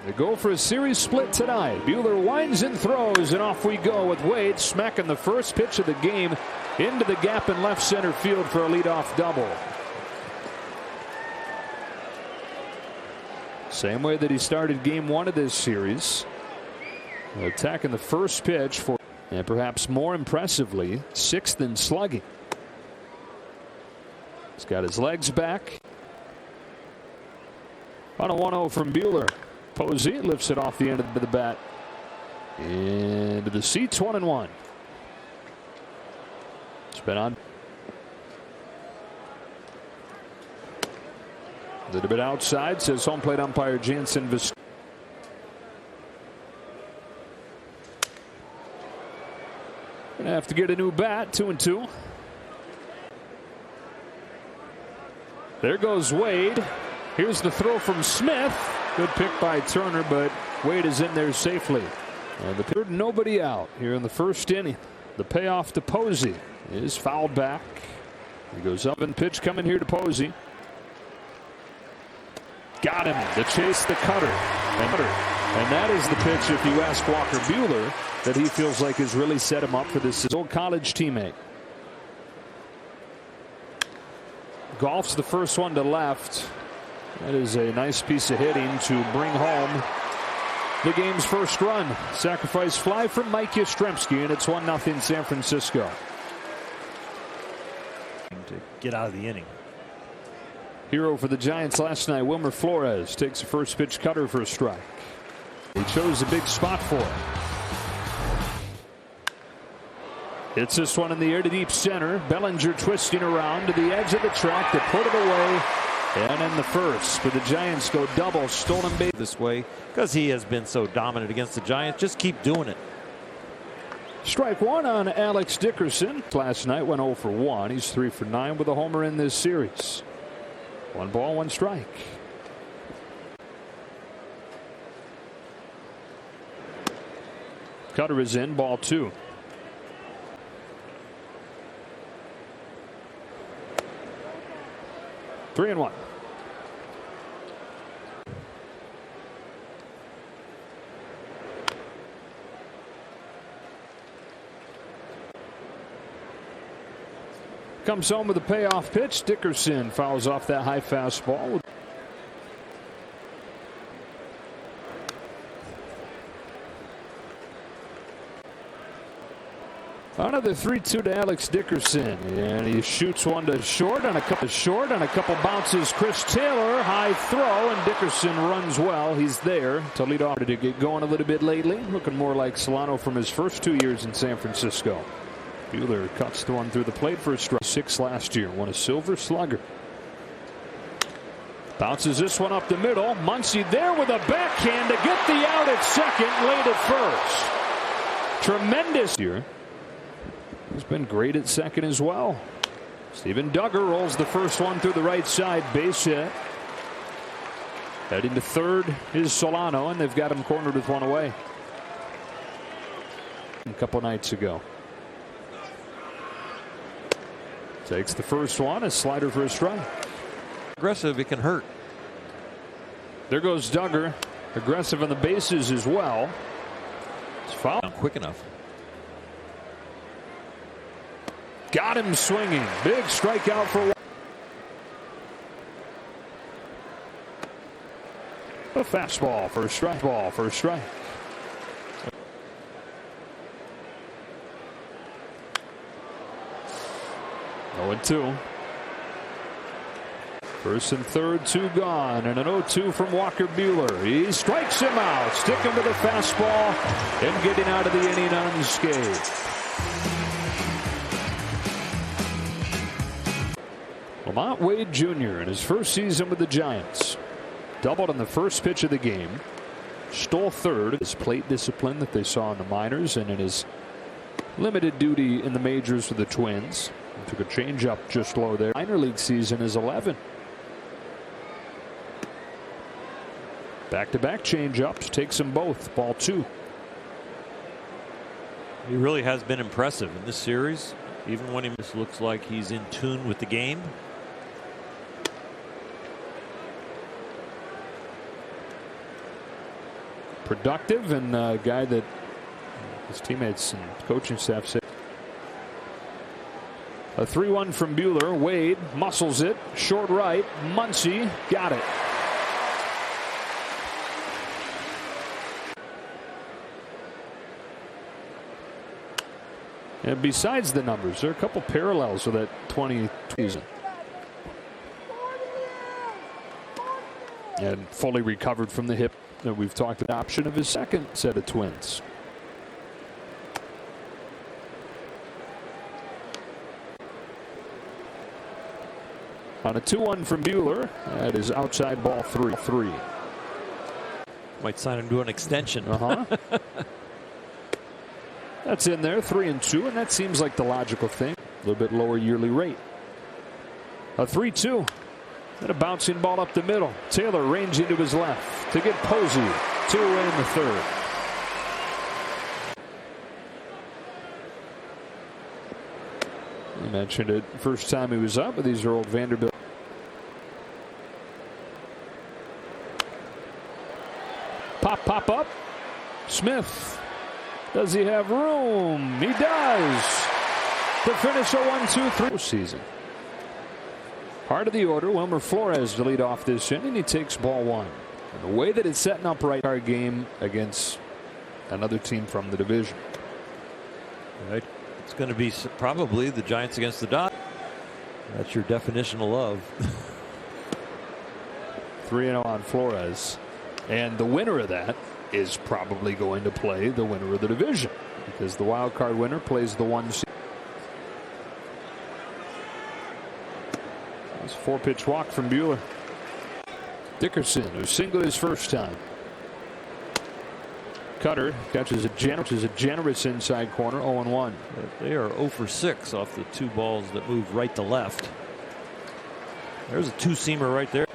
They go for a series split tonight. Buehler winds and throws, and off we go with Wade smacking the first pitch of the game into the gap in left center field for a leadoff double. Same way that he started game one of this series. Attacking the first pitch for, and perhaps more impressively, sixth in slugging. He's got his legs back. On a 1-0 from Buehler. Posey lifts it off the end of the bat. Into the seats, 1-1. It's been on. A little bit outside, says home plate umpire Jansen. Gonna have to get a new bat. 2-2. There goes Wade. Here's the throw from Smith. Good pick by Turner, but Wade is in there safely. And the third, nobody out here in the first inning. The payoff to Posey is fouled back. He goes up and pitch coming here to Posey. Got him. The chase, the cutter. And that is the pitch, if you ask Walker Buehler, that he feels like has really set him up for this. His old college teammate. Golfs the first one to left. That is a nice piece of hitting to bring home the game's first run. Sacrifice fly from Mike Yastrzemski, and it's 1-0 San Francisco. To get out of the inning. Hero for the Giants last night, Wilmer Flores, takes a first pitch cutter for a strike. He chose a big spot for it. Hits this one in the air to deep center. Bellinger twisting around to the edge of the track to put it away. And in the first, but the Giants go double. Stolen base this way because he has been so dominant against the Giants. Just keep doing it. Strike one on Alex Dickerson. Last night went 0 for 1. He's 3 for 9 with a homer in this series. 1 ball, 1 strike. Cutter is in, ball 2. Three and 1. Comes home with a payoff pitch. Dickerson fouls off that high fastball. Another 3-2 to Alex Dickerson, and he shoots one to short on a couple bounces. Chris Taylor, high throw, and Dickerson runs well. He's there to lead off to get going a little bit lately. Looking more like Solano from his first 2 years in San Francisco. Buehler cuts the one through the plate for a strike. 6 last year, won a Silver Slugger. Bounces this one up the middle. Muncy there with a backhand to get the out at second, late at first. Tremendous year. He's been great at second as well. Steven Duggar rolls the first one through the right side, base hit. Heading to third is Solano, and they've got him cornered with one away. A couple nights ago. Takes the first one, a slider for a strike. Aggressive, it can hurt. There goes Duggar, aggressive on the bases as well. It's foul. Not quick enough. Got him swinging. Big strikeout for a fastball for a strike. Ball for a strike. Oh, 0-2. First and third, 2 gone, and an 0-2 from Walker Buehler. He strikes him out, sticking with a fastball and getting out of the inning unscathed. Lamont Wade Jr. in his first season with the Giants doubled on the first pitch of the game, stole third. His plate discipline that they saw in the minors and in his limited duty in the majors for the Twins. He took a changeup just low there. Minor league season is 11. Back-to-back changeups, takes them both. Ball 2. He really has been impressive in this series, even when he just looks like he's in tune with the game. productive and a guy that his teammates and coaching staff say. A 3-1 from Buehler. Wade muscles it. Short right. Muncy got it. And besides the numbers, there are a couple parallels with that 20 season. And fully recovered from the hip that we've talked about. Option of his second set of twins. On a 2-1 from Buehler, that is outside ball 3. Might sign him to an extension. That's in there, 3-2, and that seems like the logical thing. A little bit lower yearly rate. A 3-2. And a bouncing ball up the middle. Taylor ranging to his left to get Posey. 2 away in the third. You mentioned it first time he was up, but these are old Vanderbilt. Pop up. Smith. Does he have room? He does. To finish a 1-2-3 season. Part of the order, Wilmer Flores to lead off this inning. He takes ball 1. And the way that it's setting up right, our game against another team from the division. Right. It's going to be probably the Giants against the Dodgers. That's your definition of love. 3-0 on Flores. And the winner of that is probably going to play the winner of the division, because the wild card winner plays the 1 seed. It's a 4-pitch walk from Buehler. Dickerson, who singled his first time. Cutter catches a generous inside corner, 0-1. They are 0 for 6 off the 2 balls that move right to left. There's a 2-seamer right there.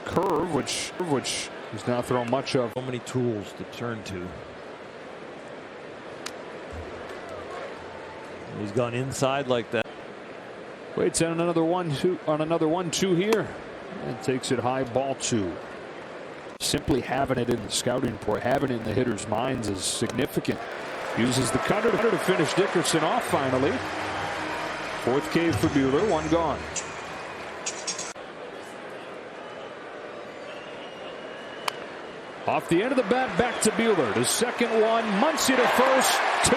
Curve, which he's not thrown much of. So many tools to turn to. He's gone inside like that. Waits on another 1-2 on another 1-2 here, and takes it high, ball 2. Simply having it in the scouting report, having it in the hitters' minds is significant. Uses the cutter to finish Dickerson off finally. 4th K for Buehler, 1 gone. Off the end of the bat, back to Buehler. The second one, Muncy to first, 2.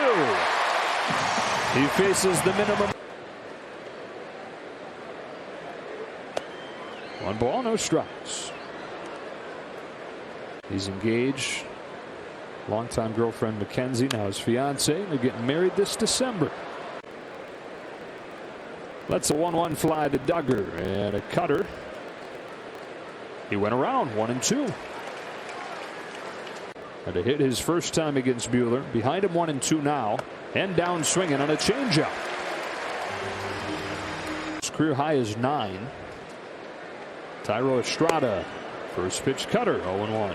He faces the minimum. 1 ball, no strikes. He's engaged. Longtime girlfriend Mackenzie, now his fiance. They're getting married this December. That's a 1-1 fly to Duggar, and a cutter. He went around 1-2. And to hit his first time against Buehler. Behind him 1-2 now. And down swinging on a changeup. His career high is 9. Thairo Estrada. First pitch cutter, 0-1.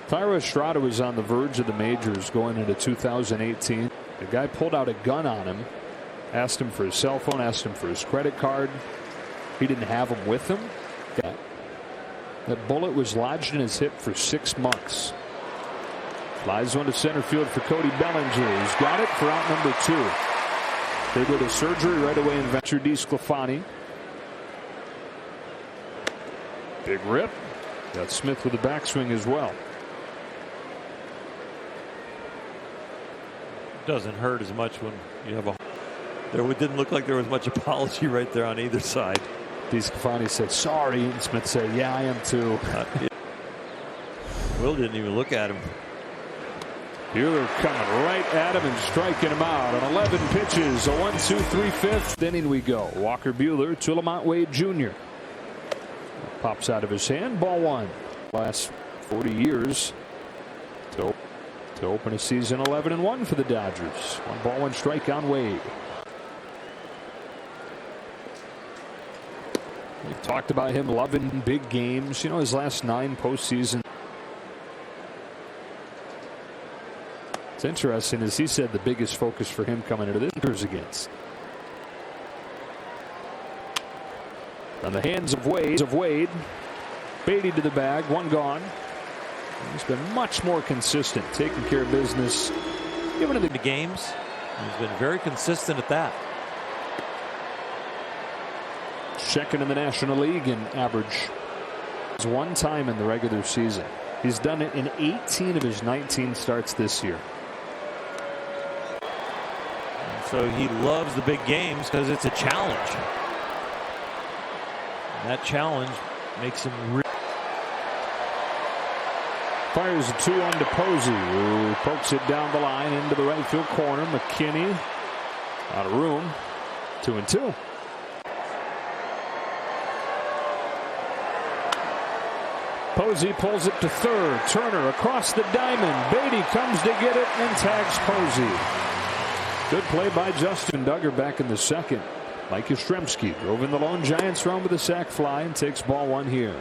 Thairo Estrada was on the verge of the majors going into 2018. The guy pulled out a gun on him. Asked him for his cell phone. Asked him for his credit card. He didn't have him with him. That bullet was lodged in his hip for 6 months. Flies one to center field for Cody Bellinger. He's got it for out number 2. They go to surgery right away in Venture DeSclafani. Big rip. Got Smith with a backswing as well. Doesn't hurt as much when you have a. There didn't look like there was much apology right there on either side. DeSclafani said sorry, and Smith said, yeah, I am too. Will didn't even look at him. Buehler coming right at him and striking him out on 11 pitches. A 1-2-3 5th inning we go. Walker Buehler to Lamont Wade Jr. Pops out of his hand. Ball 1. Last 40 years to open a season 11-1 for the Dodgers. 1 ball, 1 strike on Wade. We've talked about him loving big games. You know, his last 9 postseason. It's interesting, as he said, the biggest focus for him coming into this is against On the hands of Wade. Beatty to the bag, one gone. He's been much more consistent, taking care of business. Given in the games, he's been very consistent at that. Second in the National League in average. It's one time in the regular season. He's done it in 18 of his 19 starts this year. So he loves the big games because it's a challenge. And that challenge makes him fires a 2-1 to Posey, who pokes it down the line into the right field corner. McKinney out of room. 2-2. Posey pulls it to third. Turner across the diamond. Beatty comes to get it and tags Posey. Good play by Justin Duggar back in the second. Mike Yastrzemski drove in the lone Giants run with a sac fly and takes ball one here.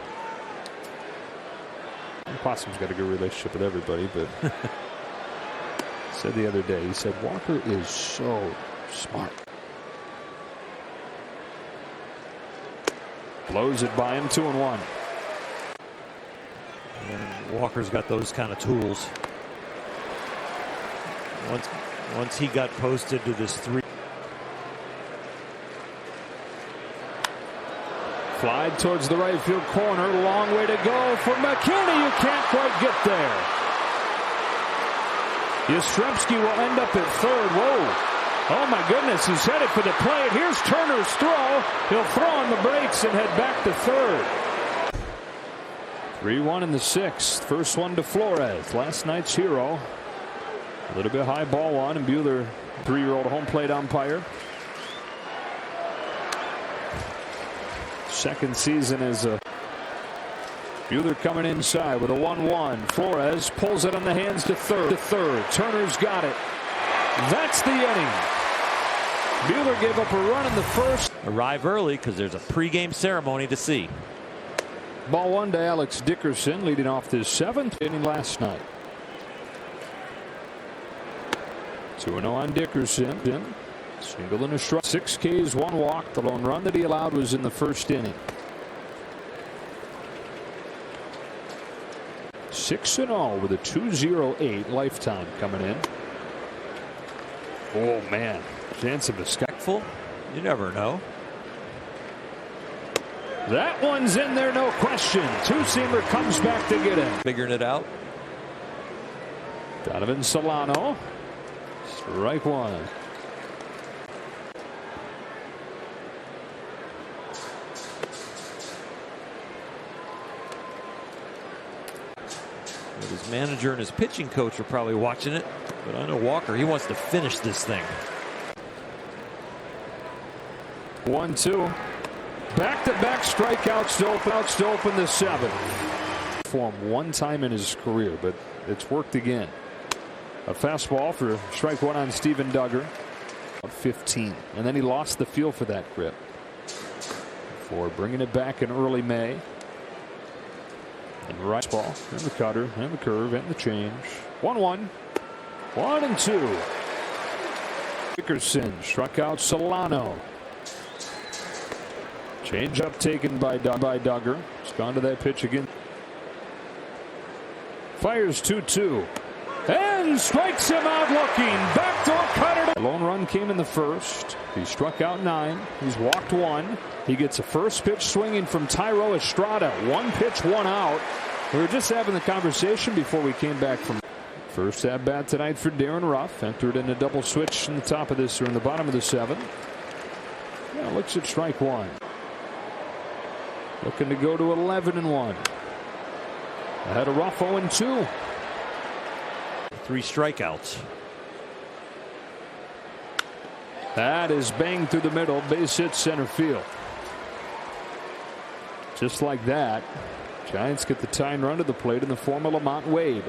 Possum's got a good relationship with everybody, but said the other day, he said Walker is so smart. Blows it by him, 2-1. And Walker's got those kind of tools. Once he got posted to this 3. Fly towards the right field corner. Long way to go for McKinney. You can't quite get there. Yastrzemski will end up at third. Whoa. Oh my goodness. He's headed for the plate. Here's Turner's throw. He'll throw on the brakes and head back to third. 3-1 in the sixth. First one to Flores. Last night's hero. A little bit high, ball one, and Buehler, 3-year-old home plate umpire. Second season as a Buehler coming inside with a 1-1. Flores pulls it on the hands to third. Turner's got it. That's the inning. Buehler gave up a run in the first. Arrive early because there's a pregame ceremony to see. Ball one to Alex Dickerson, leading off this seventh inning last night. 2-0 on Dickerson. Single and a strike. 6 Ks, 1 walk. The lone run that he allowed was in the first inning. 6-0 with a 2.08 lifetime coming in. Oh man, chance of a skyful. You never know. That one's in there, no question. Two-seamer comes back to get him. Figuring it out. Donovan Solano. Strike one. His manager and his pitching coach are probably watching it, but I know Walker, he wants to finish this thing. 1-2. Back-to-back strikeouts to open the seventh. For him one time in his career, but it's worked again. A fastball for strike one on Steven Duggar. 15, and then he lost the feel for that grip. For bringing it back in early May. And right ball, and the cutter, and the curve, and the change. 1-1. 1-2. Dickerson struck out Solano. Change up taken by Duggar. He's gone to that pitch again. Fires 2-2. And strikes him out looking. Backdoor cutter. The lone run came in the first. He struck out 9. He's walked 1. He gets a first pitch swinging from Thairo Estrada. 1 pitch, 1 out. We were just having the conversation before we came back from first at bat tonight for Darren Ruff. Entered in a double switch in the top of this or in the bottom of the 7th. Now looks at strike 1. Looking to go to 11-1. Ahead of Ruff 0-2. 3 strikeouts. That is banged through the middle. Base hit center field. Just like that, Giants get the tying run to the plate in the form of Lamont Wade.